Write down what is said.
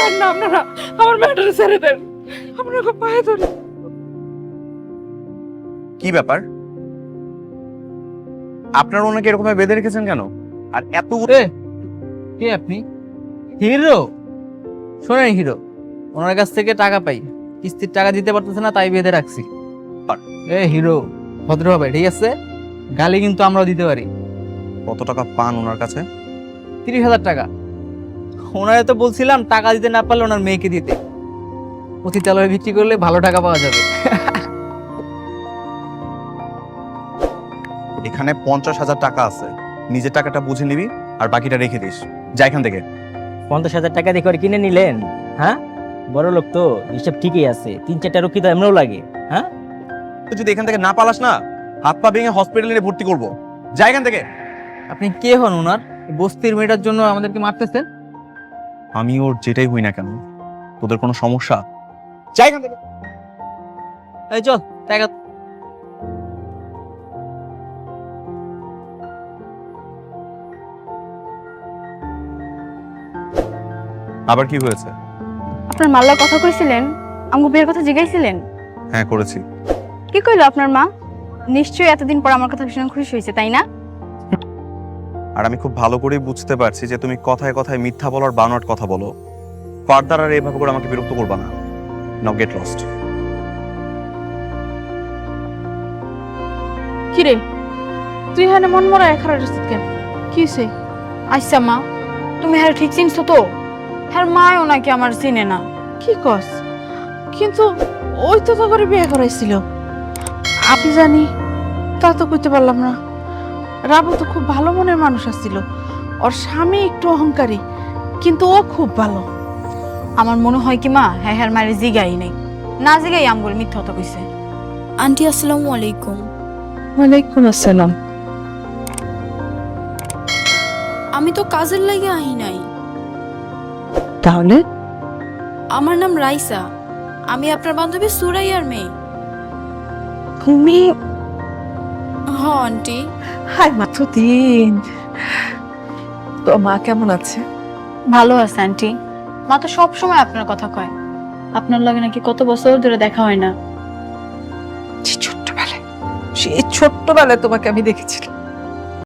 করেন না আপনারা, আমার মেয়েটারে ছেড়ে দেন, আপনাকে পায়ে ধরি। কি ব্যাপার, আপনারা ওনাকে এরকম বেঁধে রেখেছেন কেন? আর এত কে আপনি? হিরো? শোনেন হিরো, ওনার কাছ থেকে টাকা পাই, কিস্তির টাকা দিতে পারতেছে না, তাই বেঁধে রাখছি। হিরো ভদ্র হবে, ঠিক আছে? গালি কিন্তু আমরাও দিতে পারি। কত টাকা পান ওনার কাছে? 30,000 টাকা। ওনারে তো বলছিলাম টাকা দিতে না পারলে ওনার মেয়েকে দিতে, পতিতালয়ে বিক্রি করলে ভালো টাকা পাওয়া যাবে। এখানে 50,000 টাকা আছে, নিজের টাকাটা বুঝে নিবি আর বাকিটা রেখে দিস। যা এখান থেকে। 50,000 টাকা দিয়ে করে কিনে নিলেন? হ্যাঁ, বড় লোক তো, হিসাব ঠিকই আছে। 3-4টা রুকি তো এমনও লাগে। হ্যাঁ, তুই যদি এখান থেকে না পালাস না, হাত পা ভেঙে হসপিটালে ভর্তি করবো। যা এখান থেকে। আপনি কে হন ওনার? বস্তির মেয়েটার জন্য আমাদেরকে মারতেছেন? আমি ওর যেটাই হই না কেন, তোদের কোনো সমস্যা? যা এখান থেকে। এই চল টাকা। আবার কি হয়েছে? আপনার মাল্লার কথা কইছিলেন, আমগো বিয়ের কথা জিগাইছিলেন? হ্যাঁ করেছি। কি কইলো আপনার মা? নিশ্চয়ই এতদিন পর আমার কথা শুনে খুশি হয়েছে, তাই না? আর আমি খুব ভালো করেই বুঝতে পারছি যে তুমি কথায় কথায় মিথ্যা বলার বানোয়াট কথা বলো। ফার্দার আর এভাবে করে আমাকে বিরক্ত করবা না। নাও গেট লস্ট। কিরে তুই হ্যাঁ মন মরা এখানে রসিদ কেন? কি হয়েছে? আচ্ছা মা, তুমি হ্যাঁ ঠিক চিনছো তো? হ্যাঁ মাও নাকি আমার চিনে না। কি কস? কিন্তু ওই তো তো করে বিয়ে করাইছিল। আমি জানি তা তো কইতে পারলাম না। রাবু তো খুব ভালো মনের মানুষ আসছিল, ওর স্বামী একটু অহংকারী, কিন্তু ও খুব ভালো। আমার মনে হয় কি মা, হ্যাঁ হ্যাঁ মায়ের জিগাই নাই, না জিগাই আমগুলো মিথ্যা কথা কইছে। আন্টি আসসালামু আলাইকুম। ওয়ালাইকুম আসসালাম। আমি তো কাজের লাগে আহি নাই। তাহলে আমার নাম রাইসা, আমি আপনার বান্ধবী সুরাইয়ার মেয়ে। তুমি? হ আন্টি। হাই মাত্র দিন। তো মা কেমন আছে? ভালো আছে আন্টি। মা তো সব সময় আপনার কথা কয়, আপনার লগে নাকি কত বছর ধরে দেখা হয় না। ছোট্টবেলায়, সেই ছোট্টবেলায় তোমাকে আমি দেখেছিলাম।